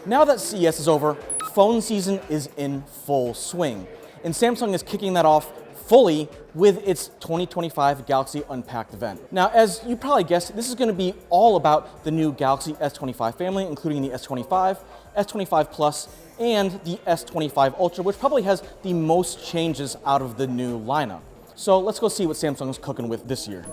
Now that CES is over, phone season is in full swing, and Samsung is kicking that off fully with its 2025 Galaxy Unpacked event. Now, as you probably guessed, this is going to be all about the new Galaxy S25 family, including the S25, S25 Plus, and the S25 Ultra, which probably has the most changes out of the new lineup. So let's go see what Samsung's cooking with this year.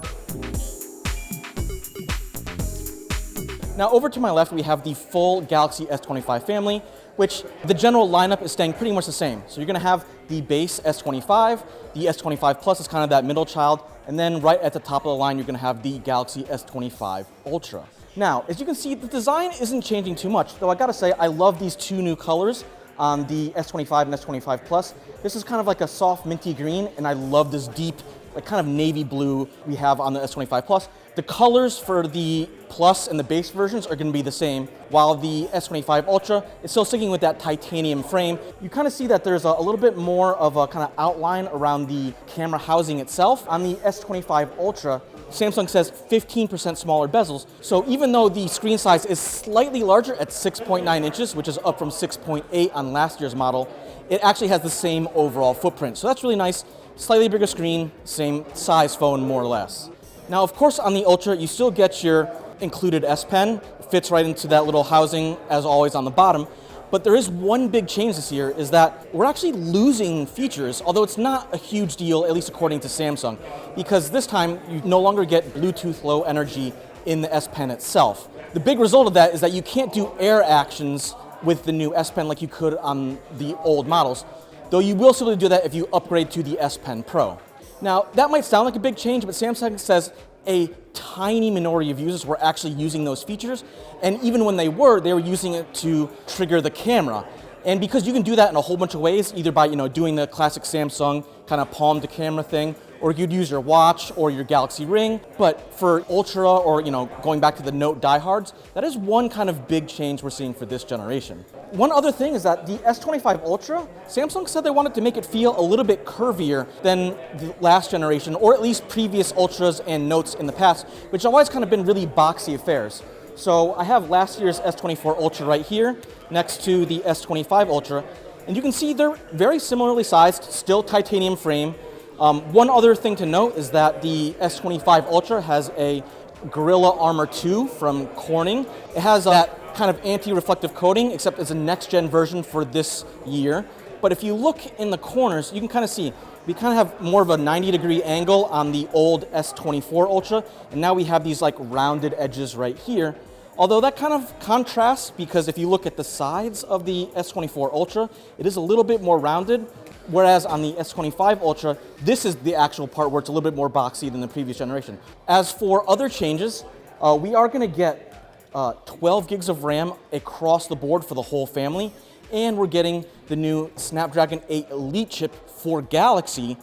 Now over to my left, we have the full Galaxy S25 family, which the general lineup is staying pretty much the same. So you're gonna have the base S25, the S25 Plus is kind of that middle child, and then right at the top of the line, you're gonna have the Galaxy S25 Ultra. Now, as you can see, the design isn't changing too much, though I gotta say, I love these two new colors on the S25 and S25 Plus. This is kind of like a soft minty green, and I love this deep, like kind of navy blue we have on the S25 Plus. The colors for the Plus and the base versions are gonna be the same, while the S25 Ultra is still sticking with that titanium frame. You kind of see that there's a little bit more of a kind of outline around the camera housing itself. On the S25 Ultra, Samsung says 15% smaller bezels. So even though the screen size is slightly larger at 6.9 inches, which is up from 6.8 on last year's model, it actually has the same overall footprint. So that's really nice. Slightly bigger screen, same size phone more or less. Now, of course, on the Ultra, you still get your included S Pen. It fits right into that little housing, as always, on the bottom. But there is one big change this year, is that we're actually losing features, although it's not a huge deal, at least according to Samsung, because this time you no longer get Bluetooth Low Energy in the S Pen itself. The big result of that is that you can't do air actions with the new S Pen like you could on the old models, though you will still be able to do that if you upgrade to the S Pen Pro. Now, that might sound like a big change, but Samsung says a tiny minority of users were actually using those features, and even when they were using it to trigger the camera. And because you can do that in a whole bunch of ways, either by doing the classic Samsung kind of palm to camera thing, or you'd use your watch or your Galaxy Ring. But for Ultra or going back to the Note diehards, that is one kind of big change we're seeing for this generation. One other thing is that the S25 Ultra, Samsung said they wanted to make it feel a little bit curvier than the last generation, or at least previous Ultras and Notes in the past, which have always kind of been really boxy affairs. So I have last year's S24 Ultra right here, next to the S25 Ultra, and you can see they're very similarly sized, still titanium frame. One other thing to note is that the S25 Ultra has a Gorilla Armor 2 from Corning. It has that kind of anti-reflective coating, except it's a next-gen version for this year. But if you look in the corners, you can kind of see we kind of have more of a 90-degree angle on the old S24 Ultra, and now we have these like rounded edges right here. Although that kind of contrasts, because if you look at the sides of the S24 Ultra, it is a little bit more rounded, whereas on the S25 Ultra, this is the actual part where it's a little bit more boxy than the previous generation. As for other changes, we are going to get 12 gigs of RAM across the board for the whole family, and we're getting the new Snapdragon 8 Elite chip for Galaxy,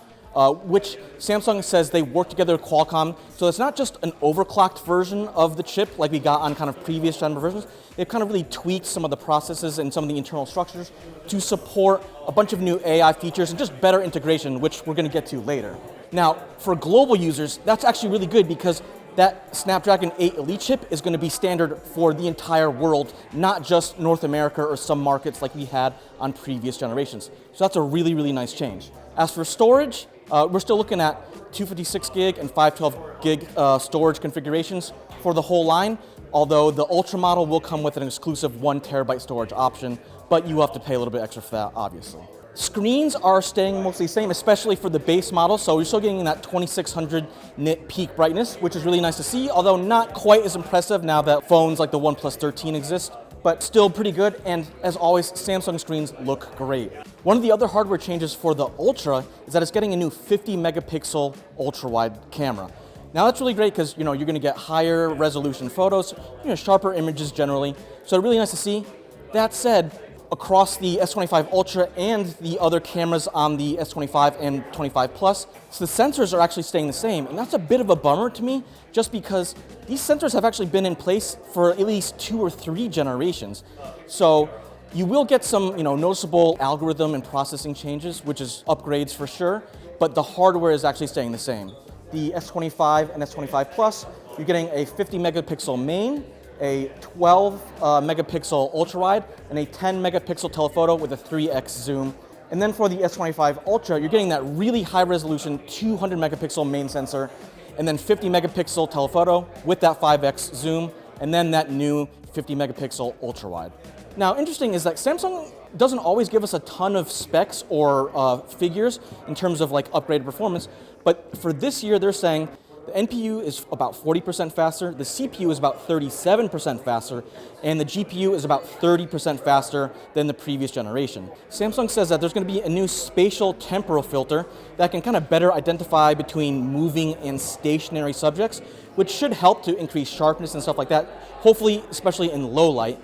which Samsung says they work together with Qualcomm. So it's not just an overclocked version of the chip like we got on kind of previous gen versions. They've kind of really tweaked some of the processes and some of the internal structures to support a bunch of new AI features and just better integration, which we're going to get to later. Now, for global users, that's actually really good because that Snapdragon 8 Elite chip is going to be standard for the entire world, not just North America or some markets like we had on previous generations. So that's a really, really nice change. As for storage, we're still looking at 256 gig and 512 gig storage configurations for the whole line, although the Ultra model will come with an exclusive 1 terabyte storage option, but you will have to pay a little bit extra for that, obviously. Screens are staying mostly the same, especially for the base model, so you're still getting that 2600 nit peak brightness, which is really nice to see, although not quite as impressive now that phones like the OnePlus 13 exist, but still pretty good, and as always, Samsung screens look great. One of the other hardware changes for the Ultra is that it's getting a new 50 megapixel ultra-wide camera. Now that's really great because you're going to get higher resolution photos, sharper images generally, so really nice to see. That said, across the S25 Ultra and the other cameras on the S25 and 25 Plus, so the sensors are actually staying the same, and that's a bit of a bummer to me, just because these sensors have actually been in place for at least 2 or 3 generations. So you will get some noticeable algorithm and processing changes, which is upgrades for sure, but the hardware is actually staying the same. The S25 and S25 Plus, you're getting a 50 megapixel main, a 12 megapixel ultra wide and a 10 megapixel telephoto with a 3x zoom. And then for the S25 Ultra, you're getting that really high resolution 200 megapixel main sensor, and then 50 megapixel telephoto with that 5x zoom, and then that new 50 megapixel ultra wide. Now, interesting is that Samsung doesn't always give us a ton of specs or figures in terms of like upgraded performance, but for this year, they're saying the NPU is about 40% faster, the CPU is about 37% faster, and the GPU is about 30% faster than the previous generation. Samsung says that there's going to be a new spatial temporal filter that can kind of better identify between moving and stationary subjects, which should help to increase sharpness and stuff like that, hopefully, especially in low light.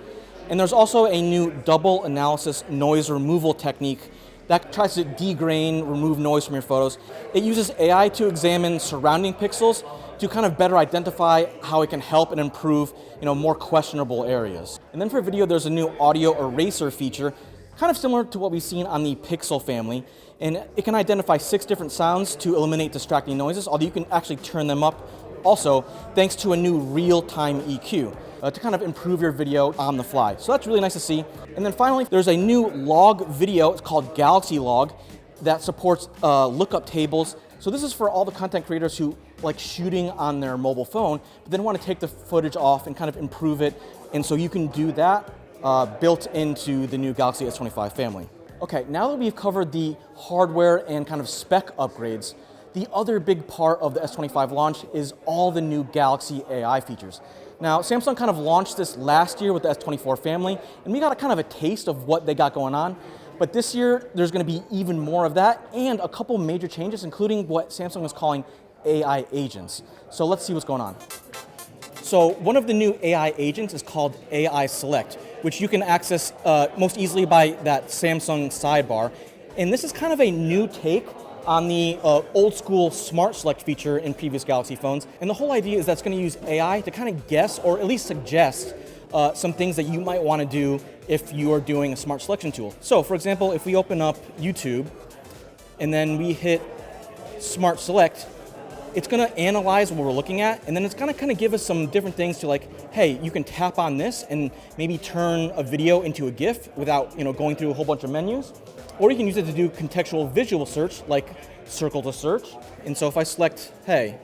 And there's also a new double analysis noise removal technique that tries to degrain, remove noise from your photos. It uses AI to examine surrounding pixels to kind of better identify how it can help and improve, more questionable areas. And then for video, there's a new audio eraser feature, kind of similar to what we've seen on the Pixel family. And it can identify 6 different sounds to eliminate distracting noises, although you can actually turn them up also thanks to a new real-time EQ. To kind of improve your video on the fly. So that's really nice to see. And then finally, there's a new log video, it's called Galaxy Log, that supports lookup tables. So this is for all the content creators who like shooting on their mobile phone, but then want to take the footage off and kind of improve it. And so you can do that built into the new Galaxy S25 family. Okay, now that we've covered the hardware and kind of spec upgrades, the other big part of the S25 launch is all the new Galaxy AI features. Now, Samsung kind of launched this last year with the S24 family, and we got a kind of a taste of what they got going on. But this year, there's going to be even more of that, and a couple major changes, including what Samsung is calling AI agents. So let's see what's going on. So one of the new AI agents is called AI Select, which you can access most easily by that Samsung sidebar. And this is kind of a new take on the old school Smart Select feature in previous Galaxy phones. And the whole idea is that's going to use AI to kind of guess or at least suggest some things that you might want to do if you are doing a smart selection tool. So for example, if we open up YouTube and then we hit Smart Select, it's going to analyze what we're looking at, and then it's going to kind of give us some different things to like, hey, you can tap on this and maybe turn a video into a GIF without going through a whole bunch of menus. Or you can use it to do contextual visual search, like circle to search. And so if I select, hey,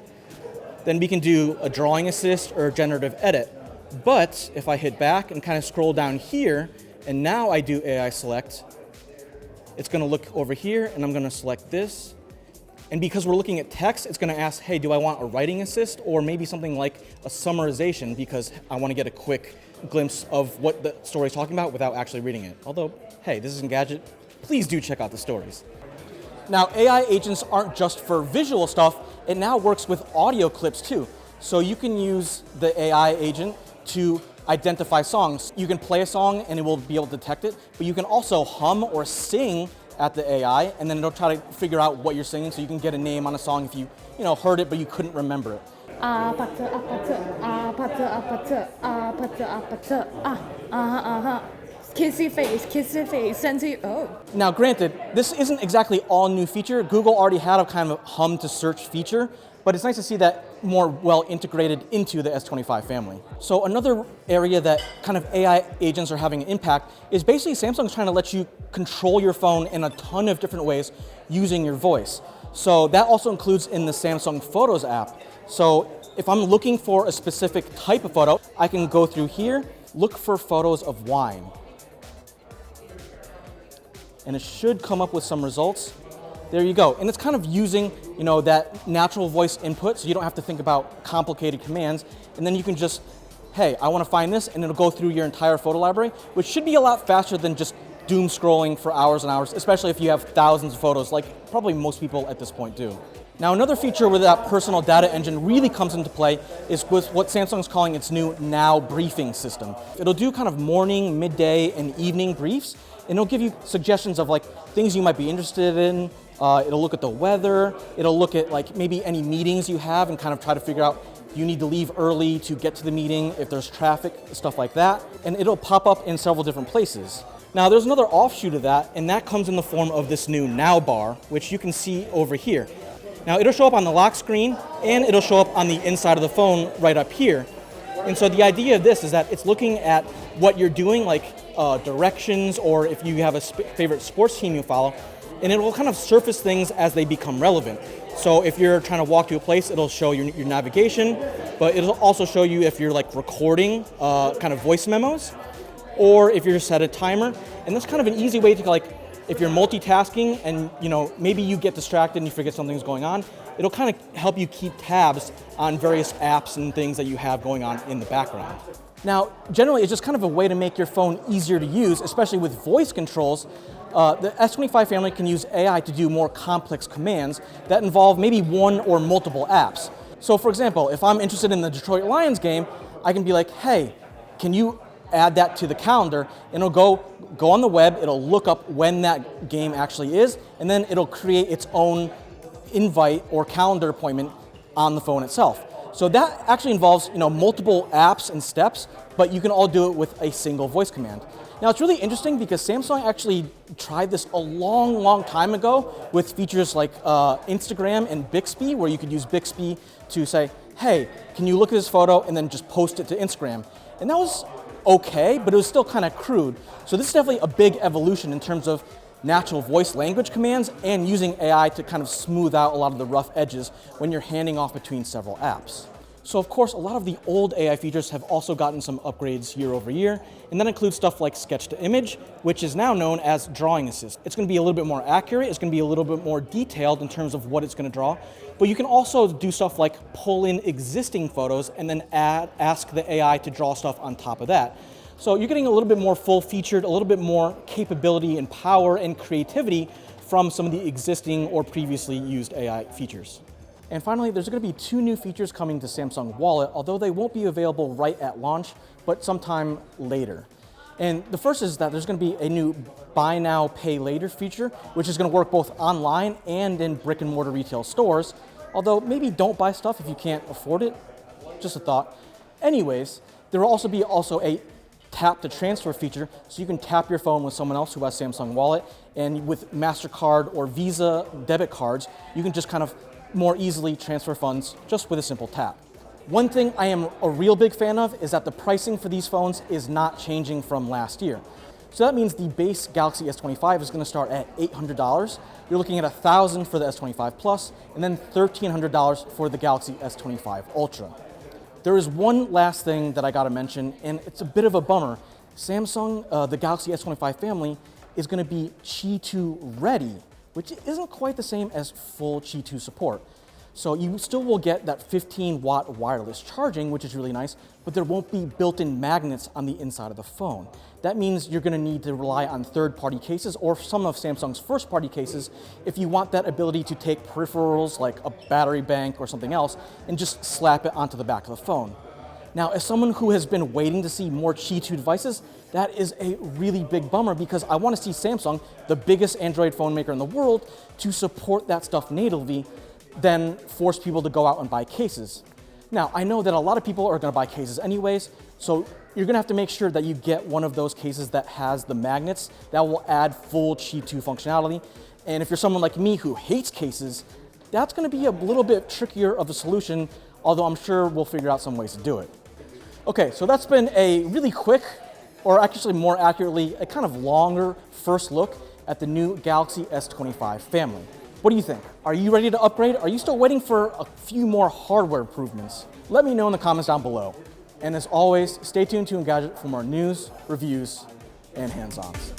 then we can do a drawing assist or generative edit. But if I hit back and kind of scroll down here, and now I do AI select, it's going to look over here, and I'm going to select this. And because we're looking at text, it's going to ask, hey, do I want a writing assist or maybe something like a summarization because I want to get a quick glimpse of what the story is talking about without actually reading it. Although, hey, this is Engadget. Please do check out the stories. Now, AI agents aren't just for visual stuff. It now works with audio clips too. So you can use the AI agent to identify songs. You can play a song and it will be able to detect it, but you can also hum or sing at the AI, and then it'll try to figure out what you're singing so you can get a name on a song if you heard it but you couldn't remember it. Kissy face, sensei, oh. Now granted, this isn't exactly all new feature. Google already had a kind of hum to search feature, but it's nice to see that more well integrated into the S25 family. So another area that kind of AI agents are having an impact is basically Samsung's trying to let you control your phone in a ton of different ways using your voice. So that also includes in the Samsung Photos app. So if I'm looking for a specific type of photo, I can go through here, look for photos of wine. And it should come up with some results. There you go. And it's kind of using, that natural voice input, so you don't have to think about complicated commands. And then you can just, hey, I want to find this, and it'll go through your entire photo library, which should be a lot faster than just doom scrolling for hours and hours, especially if you have thousands of photos, like probably most people at this point do. Now, another feature where that personal data engine really comes into play is with what Samsung's calling its new Now Briefing system. It'll do kind of morning, midday, and evening briefs, and it'll give you suggestions of like things you might be interested in. It'll look at the weather. It'll look at like maybe any meetings you have and kind of try to figure out you need to leave early to get to the meeting, if there's traffic, stuff like that. And it'll pop up in several different places. Now there's another offshoot of that, and that comes in the form of this new Now bar, which you can see over here. Now it'll show up on the lock screen, and it'll show up on the inside of the phone right up here. And so the idea of this is that it's looking at what you're doing, like directions, or if you have a favorite sports team you follow, and it will kind of surface things as they become relevant. So if you're trying to walk to a place, it'll show your navigation, but it'll also show you if you're like recording kind of voice memos, or if you're set a timer. And that's kind of an easy way to, like, if you're multitasking and maybe you get distracted and you forget something's going on, it'll kind of help you keep tabs on various apps and things that you have going on in the background. Now, generally, it's just kind of a way to make your phone easier to use, especially with voice controls. The S25 family can use AI to do more complex commands that involve maybe one or multiple apps. So for example, if I'm interested in the Detroit Lions game, I can be like, hey, can you add that to the calendar? And it'll go on the web, it'll look up when that game actually is, and then it'll create its own invite or calendar appointment on the phone itself. So that actually involves multiple apps and steps, but you can all do it with a single voice command. Now it's really interesting because Samsung actually tried this a long time ago with features like Instagram and Bixby, where you could use Bixby to say, hey, can you look at this photo, and then just post it to Instagram. And that was okay, but it was still kind of crude. So this is definitely a big evolution in terms of natural voice language commands and using AI to kind of smooth out a lot of the rough edges when you're handing off between several apps. So of course, a lot of the old AI features have also gotten some upgrades year over year, and that includes stuff like sketch to image, which is now known as drawing assist. It's going to be a little bit more accurate, it's going to be a little bit more detailed in terms of what it's going to draw, but you can also do stuff like pull in existing photos and then ask the AI to draw stuff on top of that. So you're getting a little bit more full-featured, a little bit more capability and power and creativity from some of the existing or previously used AI features. And finally, there's going to be 2 new features coming to Samsung Wallet, although they won't be available right at launch, but sometime later. And the first is that there's going to be a new Buy Now, Pay Later feature, which is going to work both online and in brick and mortar retail stores, although maybe don't buy stuff if you can't afford it. Just a thought. Anyways, there will also be a tap to transfer feature, so you can tap your phone with someone else who has Samsung Wallet, and with MasterCard or Visa debit cards, you can just kind of more easily transfer funds just with a simple tap. One thing I am a real big fan of is that the pricing for these phones is not changing from last year. So that means the base Galaxy S25 is going to start at $800. You're looking at $1,000 for the S25 Plus, and then $1,300 for the Galaxy S25 Ultra. There is one last thing that I got to mention, and it's a bit of a bummer. Samsung, the Galaxy S25 family, is going to be Qi 2 ready, which isn't quite the same as full Qi 2 support. So you still will get that 15-watt wireless charging, which is really nice, but there won't be built-in magnets on the inside of the phone. That means you're going to need to rely on third-party cases or some of Samsung's first-party cases if you want that ability to take peripherals like a battery bank or something else and just slap it onto the back of the phone. Now, as someone who has been waiting to see more Qi 2 devices, that is a really big bummer because I want to see Samsung, the biggest Android phone maker in the world, to support that stuff natively than force people to go out and buy cases. Now, I know that a lot of people are going to buy cases anyways, so you're going to have to make sure that you get one of those cases that has the magnets that will add full Qi 2 functionality. And if you're someone like me who hates cases, that's going to be a little bit trickier of a solution, although I'm sure we'll figure out some ways to do it. Okay, so that's been a really quick, or actually more accurately, a kind of longer first look at the new Galaxy S25 family. What do you think? Are you ready to upgrade? Are you still waiting for a few more hardware improvements? Let me know in the comments down below. And as always, stay tuned to Engadget for more news, reviews, and hands-ons.